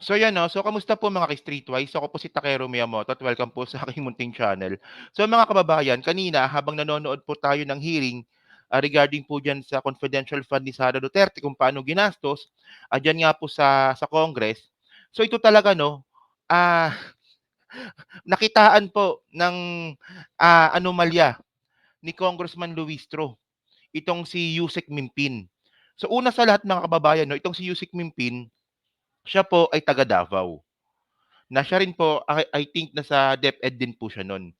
So yan 'no, so kamusta po mga ka-Streetwise? Ako po si Takero Miyamoto at welcome po sa aking munting channel. So mga kababayan, kanina habang nanonood po tayo ng hearing, regarding po diyan sa confidential fund ni Sara Duterte kung paano ginastos, diyan nga po sa Congress. So ito talaga 'no, ah, nakitaan po ng, anomalya ni Congressman Luistro, itong si Yusek Mimpin. So una sa lahat mga kababayan 'no, itong si Yusek Mimpin, siya po ay taga Davao. Na siya rin po, I think nasa DepEd din po siya nun.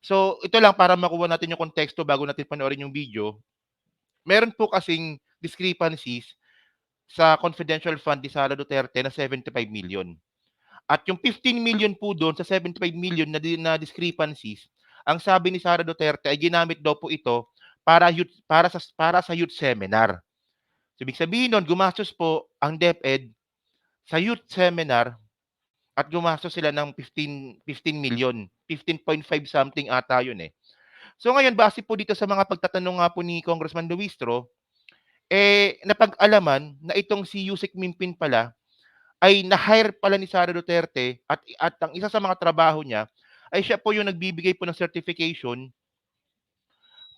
So, ito lang para makuha natin yung konteksto bago natin panoorin yung video. Meron po kasing discrepancies sa confidential fund ni Sara Duterte na 75 million. At yung 15 million po doon sa 75 million na discrepancies, ang sabi ni Sara Duterte ay ginamit daw po ito para sa youth seminar. So, ibig sabihin nun, gumastos po ang DepEd sa youth seminar at gumastos sila ng 15 million, 15.5 something ata yun, eh. So ngayon base po dito sa mga pagtatanong nga po ni Congressman Luistro, napag-alaman na itong si Yusek Mimpin pala ay na-hire pala ni Sara Duterte at ang isa sa mga trabaho niya ay siya po yung nagbibigay po ng certification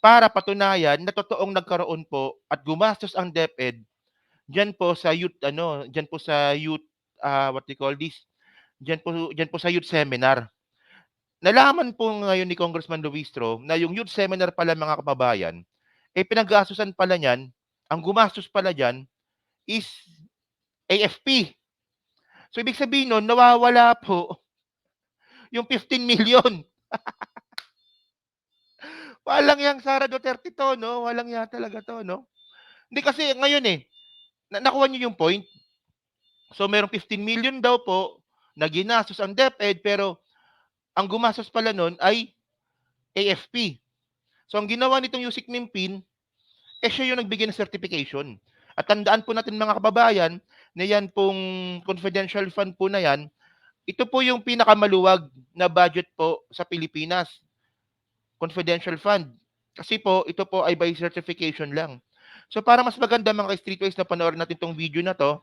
para patunayan na totoong nagkaroon po at gumastos ang DepEd diyan po sa youth ano, diyan po sa youth, what they call this, diyan po sa youth seminar. Nalaman po ngayon ni Congressman Luistro na yung youth seminar pala mga kababayan, pinaggastusan pala niyan, ang gumastos pala diyan is AFP. So ibig sabihin nun nawawala po yung 15 million. Walang yang Sara Duterte 'to 'no, walang ya talaga 'to 'no. Hindi kasi ngayon, nakuha niyo yung point? So merong 15 million daw po na ginastos ang DepEd pero ang gumastos pala nun ay AFP. So ang ginawa nitong Yusek Mimpin, siya yung nagbigay ng certification. At tandaan po natin mga kababayan na yan pong confidential fund po na yan, ito po yung pinakamaluwag na budget po sa Pilipinas, confidential fund. Kasi po, ito po ay by certification lang. So para mas maganda mga streetwise na panoorin natin tong video na to,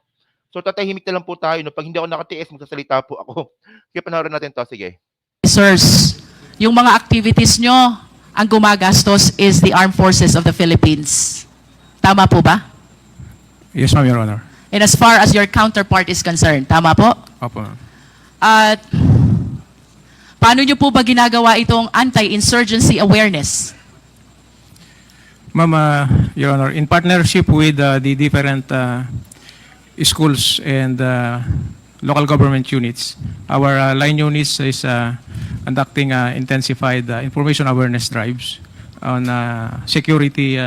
so tatahimik na lang po tayo. No? Pag hindi ako nakatiis, magsasalita po ako. Kaya panoorin natin to, sige. Sirs, yung mga activities nyo, ang gumagastos is the Armed Forces of the Philippines. Tama po ba? Yes, ma'am, Your Honor. And as far as your counterpart is concerned, tama po? Opo, ma'am. At paano nyo po ba ginagawa itong anti-insurgency awareness? Ma'am, Your Honor, in partnership with the different schools and local government units, our line units is conducting intensified information awareness drives on security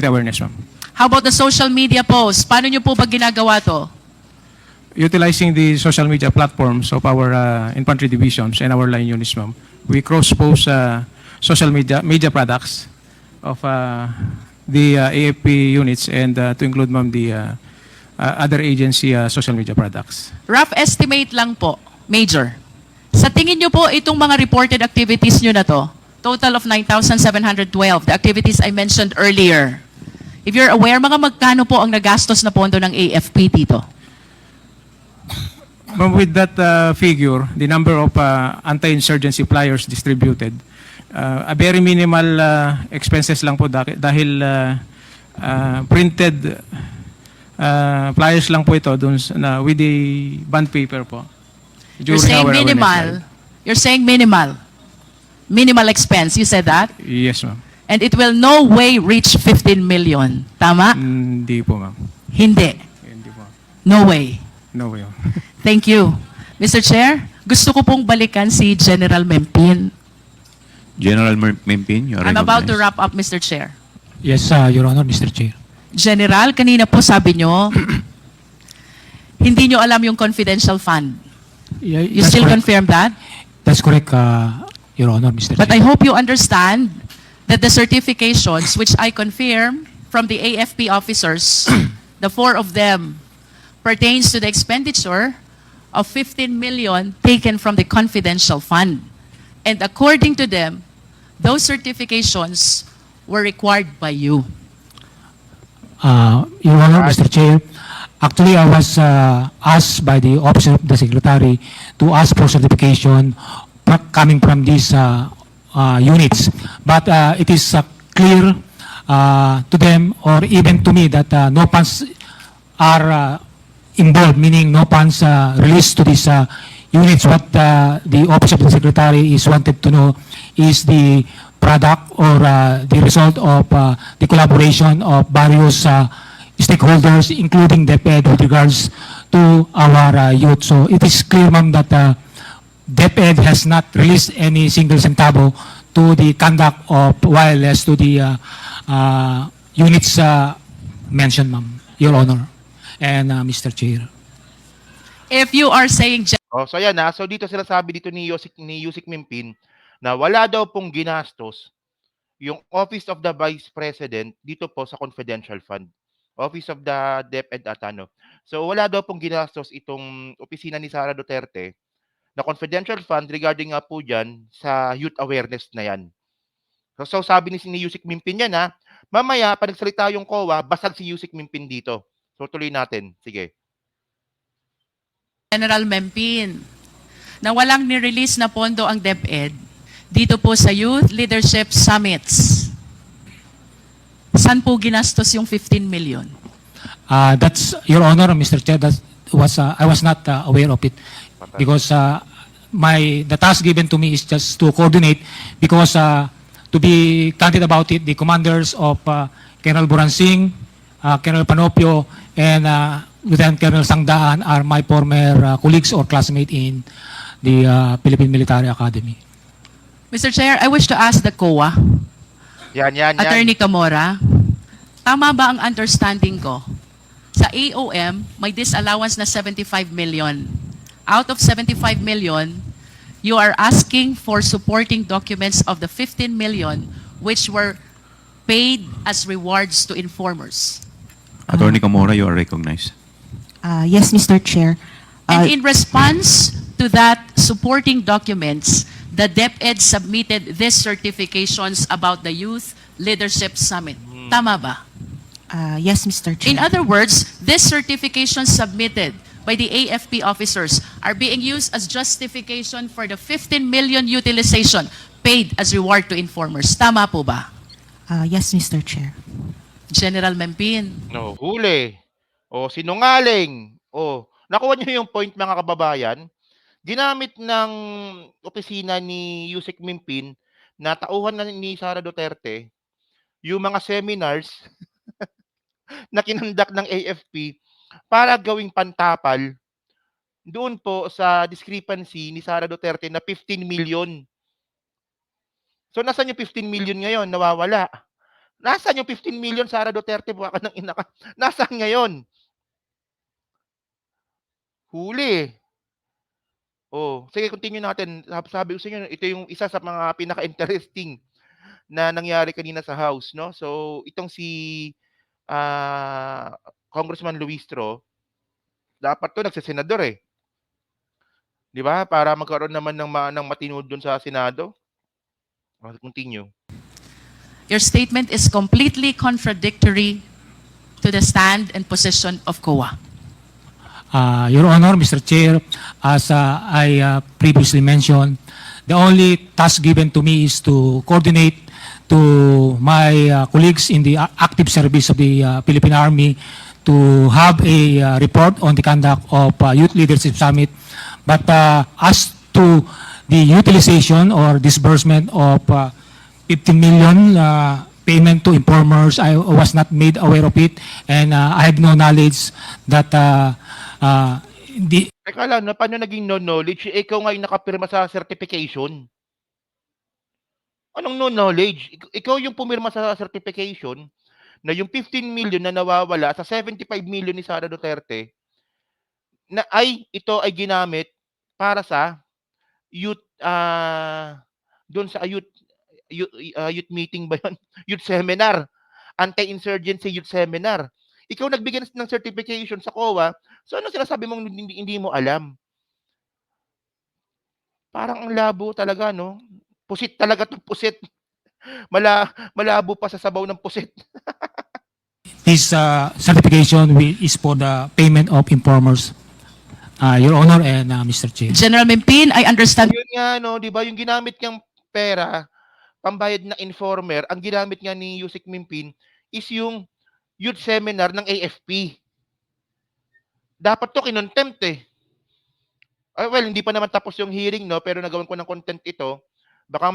awareness, ma'am. How about the social media posts? Paano nyo po ba ginagawa to? Utilizing the social media platforms of our infantry divisions and our line units, ma'am, we cross-post social media products of the AFP units and to include, ma'am, the other agency social media products. Rough estimate lang po, Major. Sa tingin nyo po itong mga reported activities nyo na to, total of 9,712, the activities I mentioned earlier. If you're aware, mga magkano po ang nagastos na pondo ng AFP dito? Ma'am, with that figure, the number of anti-insurgency flyers distributed, a very minimal expenses lang po dahil printed flyers lang po ito dun with the bond paper po. You're saying minimal. You're saying minimal. Minimal expense. You said that? Yes, ma'am. And it will no way reach 15 million. Tama? Hindi po, ma'am. Hindi. Hindi po. No way. No way. Thank you. Mr. Chair, gusto ko pong balikan si General Mempin. General Mempin, you are I'm about to recognized. wrap up, Mr. Chair. Yes, Your Honor, Mr. Chair. General, kanina po sabi nyo, hindi nyo alam yung confidential fund. You That's still correct. confirm that? That's correct, Your Honor, Mr. But I Chair. hope you understand that the certifications, which I confirm from the AFP officers, the 4 of them, pertains to the expenditure of 15 million taken from the confidential fund. And according to them, those certifications were required by you. Your Honor, Mr. Chair, Actually, I was asked by the Office of the Secretary to ask for certification coming from these units. But it is clear to them or even to me that no funds are involved, meaning no funds released to these units. What the Office of the Secretary is wanted to know is the product or the result of the collaboration of various stakeholders, including DepEd, with regards to our youth. So it is clear, ma'am, that DepEd has not released any single centavo to the conduct of wireless to the units mentioned, ma'am, Your Honor, and Mr. Chair. If you are saying Oh, so ayan na. So dito sila sabi dito ni Yusek Mimpin na wala daw pong ginastos yung Office of the Vice President dito po sa confidential fund. Office of the DepEd at ano. So wala daw pong ginastos itong opisina ni Sara Duterte na confidential fund regarding nga po diyan sa youth awareness na yan. So sabi ni Yusek Mimpin yan, ha. Mamaya pag nagsalita yung COA, basag si Yusek Mimpin dito. So tuloy natin. Sige. General Mempin na walang ni-release na pondo ang DepEd dito po sa Youth Leadership Summits. Saan po ginastos yung 15 million? That's, Your Honor, Mr. Chair, that was, I was not aware of it because the task given to me is just to coordinate because to be candid about it, the commanders of Colonel Buransing, Colonel Panopio, and Lieutenant Colonel Sangdaan are my former colleagues or classmates in the Philippine Military Academy. Mr. Chair, I wish to ask the COA, Yan. Attorney Camora, tama ba ang understanding ko? Sa AOM, may disallowance na 75 million. Out of 75 million, you are asking for supporting documents of the 15 million which were paid as rewards to informers. Attorney Camora, you are recognized. Yes, Mr. Chair. And in response to that supporting documents, the DepEd submitted these certifications about the Youth Leadership Summit. Tama ba? Yes, Mr. Chair. In other words, these certifications submitted by the AFP officers are being used as justification for the 15 million utilization paid as reward to informers. Tama po ba? Yes, Mr. Chair. General Mempin. No, huli. O sinungaling. O nakuha niyo yung point, mga kababayan. Ginamit ng opisina ni Yusek Mimpin na tauhan na ni Sara Duterte yung mga seminars na kinandak ng AFP para gawing pantapal doon po sa discrepancy ni Sara Duterte na 15 million. So nasaan yung 15 million ngayon? Nawawala. Nasaan yung 15 million, Sara Duterte? Buka ng ina ka. Nasaan ngayon? Huli. Oh, sige, continue natin. Sabi ko sa inyo, ito yung isa sa mga pinaka-interesting na nangyari kanina sa House, no? So, itong si Congressman Luistro, dapat to nagsesenador eh. 'Di ba? Para magkaroon naman ng matino doon sa Senado. Continue. Your statement is completely contradictory to the stand and position of COA. Your Honor, Mr. Chair, as I previously mentioned, the only task given to me is to coordinate to my colleagues in the active service of the Philippine Army to have a report on the conduct of Youth Leadership Summit. But as to the utilization or disbursement of 15 million payment to informers, I was not made aware of it, and I have no knowledge that Teka lang, paano naging no knowledge? Ikaw nga yung nakapirma sa certification. Anong no knowledge? Ikaw yung pumirma sa certification na yung 15 million na nawawala sa 75 million ni Sara Duterte na ito ay ginamit para sa youth doon sa youth meeting ba yun? Youth seminar. Anti-insurgency youth seminar. Ikaw nagbigay ng certification sa COA, so ano sinasabi mong hindi mo alam? Parang ang labo talaga, no? Pusit talaga 'tong pusit. Malabo pa sa sabaw ng pusit. this certification is for the payment of informers, Your Honor and Mr. Chair. General Mempin, I understand. Yun nga, no, di ba, yung ginamit niyang pera, pambayad na informer, ang ginamit nga ni Yusek Mimpin is yung youth seminar ng AFP. Dapat to kinontempt eh. Well, hindi pa naman tapos yung hearing, no, pero nagawan ko ng content ito. Baka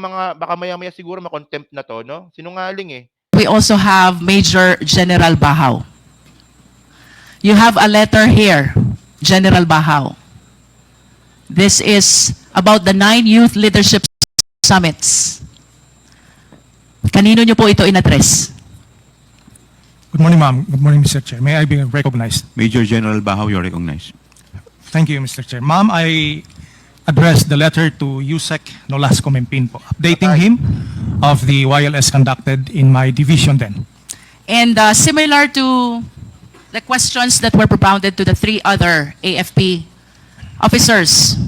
maya-maya siguro ma-contempt na to, no? Sinungaling eh. We also have Major General Bahaw. You have a letter here, General Bahaw. This is about the 9 Youth Leadership Summits. Kanino nyo po ito in-address? Good morning, ma'am. Good morning, Mr. Chair. May I be recognized? Major General Bahaw, you're recognized. Thank you, Mr. Chair. Ma'am, I addressed the letter to Yusek Nolasco Mempin po, updating him of the YLS conducted in my division then. And similar to the questions that were propounded to the 3 other AFP officers,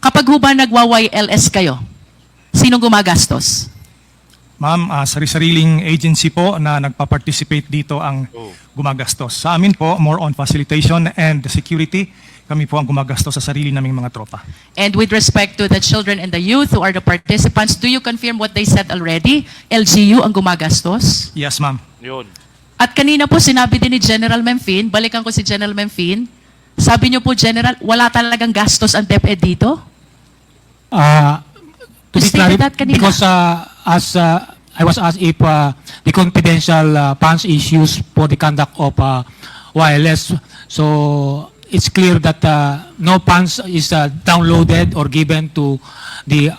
kapag ho ba nagwa-YLS kayo, sinong gumagastos? Ma'am, sari-sariling agency po na nagpa-participate dito ang gumagastos. Sa amin po, more on facilitation and security, kami po ang gumagastos sa sarili naming mga tropa. And with respect to the children and the youth who are the participants, do you confirm what they said already? LGU ang gumagastos? Yes, ma'am. Yun. At kanina po sinabi din ni General Mempin, balikan ko si General Mempin, sabi niyo po, General, wala talagang gastos ang DepEd dito? To be You stated clarified, that kanina. because as I was asked if the confidential funds is used for the conduct of wireless, so it's clear that no funds is downloaded or given to the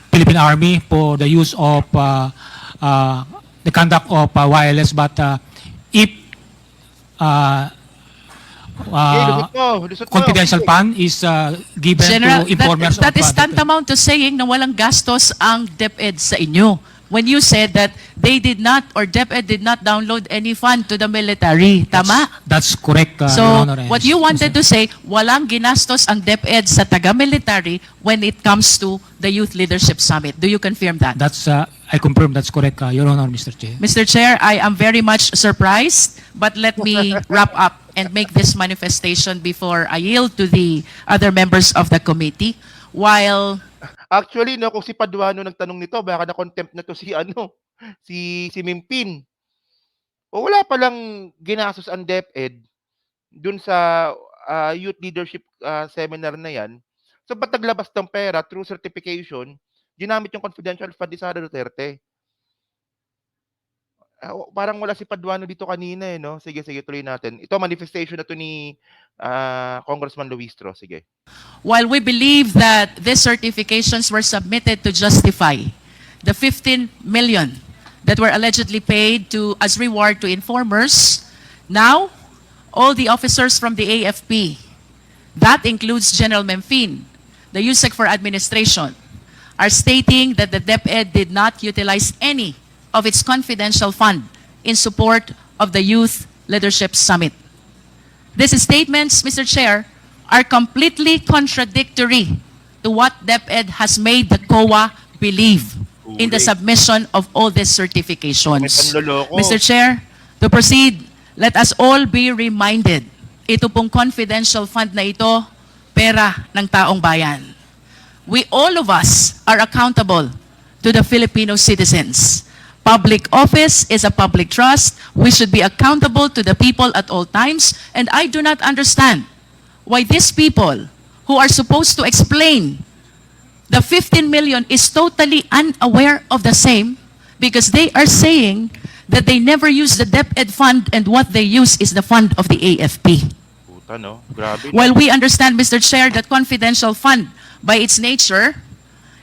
Philippine Army for the use of the conduct of wireless, but if Lusot mo. confidential fund is given General, to informers that is of the- tantamount to saying na walang gastos ang DepEd sa inyo. When you said that they did not or DepEd did not download any fund to the military. Tama? That's correct, So, Your Honor. what you wanted to say, walang ginastos ang DepEd sa taga-military when it comes to the Youth Leadership Summit. Do you confirm that? That's, I confirm that's correct, Your Honor, Mr. Chair. Mr. Chair, I am very much surprised, but let me wrap up and make this manifestation before I yield to the other members of the committee. While Actually, no, kung si Paduano nagtanong nito, baka na-contempt na to si si Mimpin. O wala palang ginastos ang DepEd dun sa youth leadership seminar na yan. So ba't naglabas ng pera through certification, ginamit yung confidential fund ni Sara Duterte? Parang wala si Paduano dito kanina eh, no? Sige, tuloy natin. Ito, manifestation na to ni Congressman Luistro. Sige. While we believe that these certifications were submitted to justify the 15 million that were allegedly paid as reward to informers, now all the officers from the AFP, that includes General Mempin, the USEC for Administration, are stating that the DepEd did not utilize any of its confidential fund in support of the Youth Leadership Summit. These statements, Mr. Chair, are completely contradictory to what DepEd has made the COA believe in the submission of all these certifications. May panloloko. Mr. Chair, to proceed, let us all be reminded, ito pong confidential fund na ito, pera ng taong bayan. We all of us are accountable to the Filipino citizens. Public office is a public trust. We should be accountable to the people at all times. And I do not understand why these people who are supposed to explain the 15 million is totally unaware of the same because they are saying that they never use the DepEd fund and what they use is the fund of the AFP. Puta, no? Grabe. While we understand, Mr. Chair, that confidential fund by its nature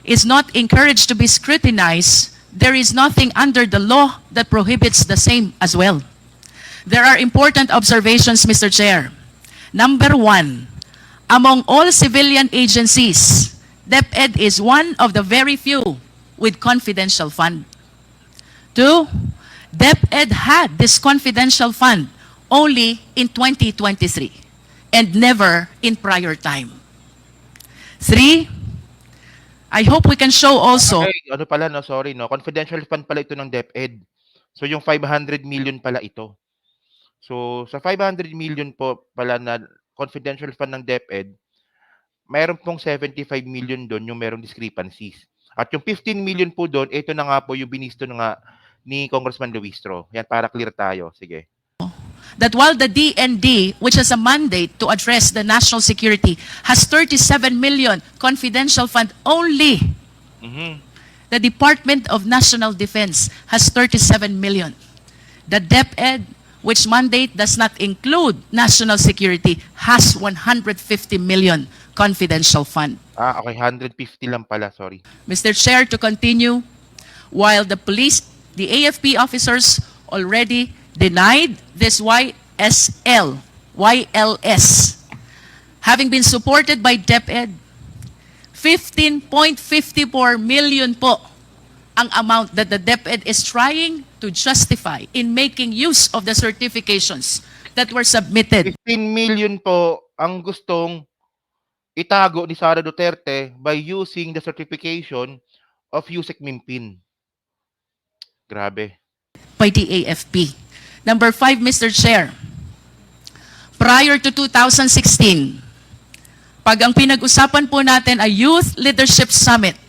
is not encouraged to be scrutinized, there is nothing under the law that prohibits the same as well. There are important observations, Mr. Chair. Number 1, among all civilian agencies, DepEd is one of the very few with confidential fund. 2, DepEd had this confidential fund only in 2023 and never in prior time. 3, I hope we can show also Okay, ano pala, no? Sorry, no? Confidential fund pala ito ng DepEd. So, yung 500 million pala ito. So, sa 500 million po pala na confidential fund ng DepEd, mayroon pong 75 million do'n yung merong discrepancies. At yung 15 million po do'n, ito na nga po yung binisto na nga ni Congressman Luistro. Yan, para clear tayo. Sige. That while the DND, which has a mandate to address the national security, has 37 million confidential fund only, Mhm. the Department of National Defense has 37 million. The DepEd, which mandate does not include national security, has 150 million confidential fund. Okay, 150 lang pala, sorry. Mr. Chair, to continue, while the police, the AFP officers already denied this YLS, having been supported by DepEd, 15.54 million po ang amount that the DepEd is trying to justify in making use of the certifications that were submitted. 15 million po ang gustong itago ni Sara Duterte by using the certification of Yusek Mimpin. Grabe. By the AFP. Number 5, Mr. Chair, prior to 2016, pag ang pinag-usapan po natin ay Youth Leadership Summit,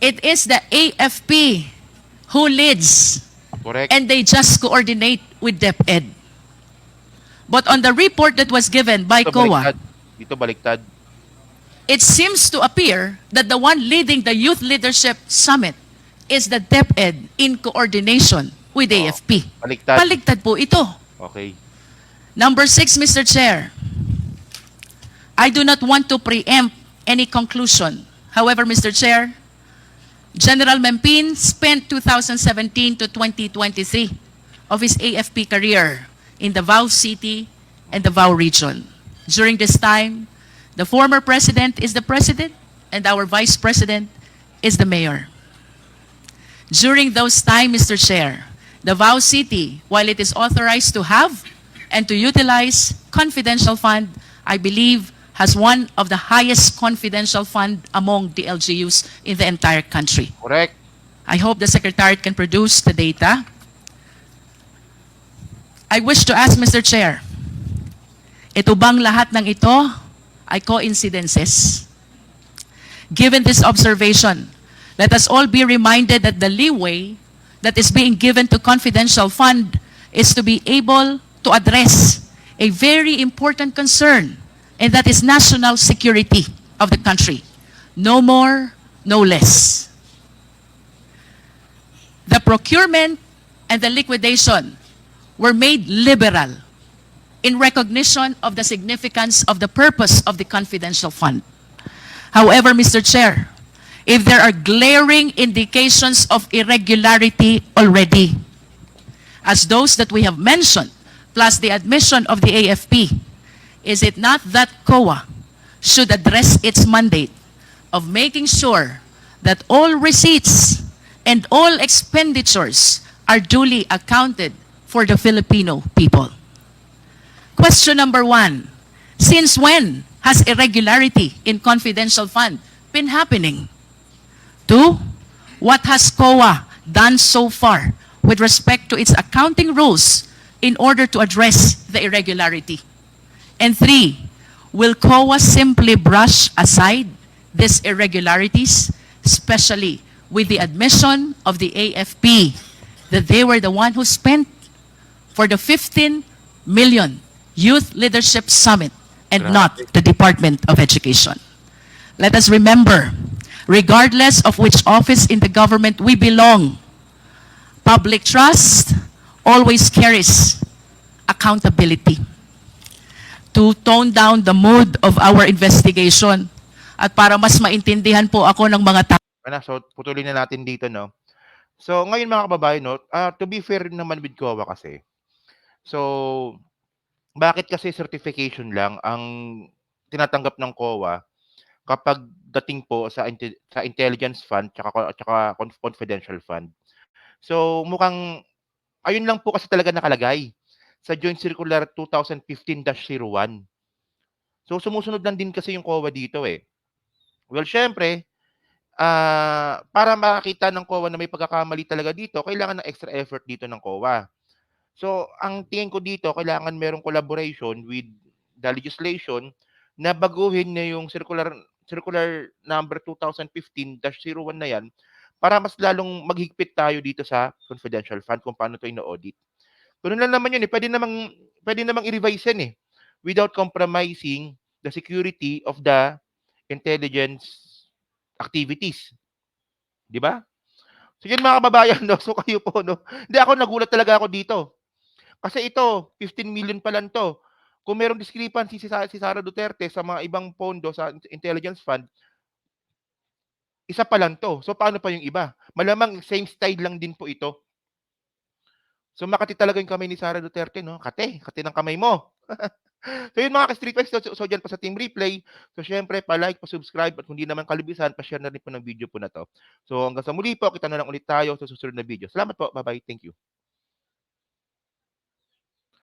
it is the AFP who leads Correct. and they just coordinate with DepEd. But on the report that was given by Dito COA, baliktad. Dito baliktad. it seems to appear that the one leading the Youth Leadership Summit is the DepEd in coordination with AFP. Baliktad. Baligtad po ito. Okay. Number 6, Mr. Chair, I do not want to preempt any conclusion. However, Mr. Chair, General Mempin spent 2017 to 2023 of his AFP career in Davao City and Davao region. During this time, the former president is the president and our vice president is the mayor. During those time, Mr. Chair, Davao City, while it is authorized to have and to utilize confidential fund, I believe has one of the highest confidential fund among the LGUs in the entire country. Correct. I hope the Secretariat can produce the data. I wish to ask Mr. Chair, ito bang lahat ng ito ay coincidences? Given this observation, let us all be reminded that the leeway that is being given to confidential fund is to be able to address a very important concern, and that is national security of the country. No more, no less. The procurement and the liquidation were made liberal in recognition of the significance of the purpose of the confidential fund. However, Mr. Chair, if there are glaring indications of irregularity already, as those that we have mentioned, plus the admission of the AFP, is it not that COA should address its mandate of making sure that all receipts and all expenditures are duly accounted for the Filipino people? Question number 1, since when has irregularity in confidential fund been happening? 2, what has COA done so far with respect to its accounting rules in order to address the irregularity? And 3, will COA simply brush aside these irregularities, especially with the admission of the AFP that they were the one who spent for the 15 million Youth Leadership Summit and not the Department of Education? Let us remember, regardless of which office in the government we belong, public trust always carries accountability. To tone down the mood of our investigation at para mas maintindihan po ako ng mga tao. So, putulin na natin dito, no? So, ngayon mga kababayan, no, to be fair naman with COA kasi. So, bakit kasi certification lang ang tinatanggap ng COA kapag dating po sa sa intelligence fund tsaka confidential fund? So, mukhang ayun lang po kasi talaga nakalagay sa Joint Circular 2015-01. So, sumusunod lang din kasi yung COA dito eh. Well, syempre, para makita ng COA na may pagkakamali talaga dito, kailangan ng extra effort dito ng COA. So, ang tingin ko dito kailangan merong collaboration with the legislation na baguhin na yung circular number 2015-01 na 'yan para mas lalong maghigpit tayo dito sa confidential fund kung paano 'to ino-audit. Gano'n lang naman 'yun, eh, puwede namang i-revise 'yan, eh, without compromising the security of the intelligence activities, 'di ba? So 'yun mga kababayan 'no, so kayo po 'no, hindi ako nagulat talaga ako dito. Kasi ito 15 million pa lang 'to. Kung merong discrepancy si Sara Duterte sa mga ibang pondo sa intelligence fund, isa pa lang 'to. So paano pa yung iba? Malamang same style lang din po ito. So makati talaga yung kamay ni Sara Duterte 'no, kati, kati ng kamay mo. So yun mga ka-Streetwise, so diyan po sa Team Replay. So siyempre pa-like, pa-subscribe at kung di naman kalubisan, pa-share na rin po ng video po na 'to. So hanggang sa muli po, kita na lang ulit tayo sa susunod na video. Salamat po, bye-bye, thank you.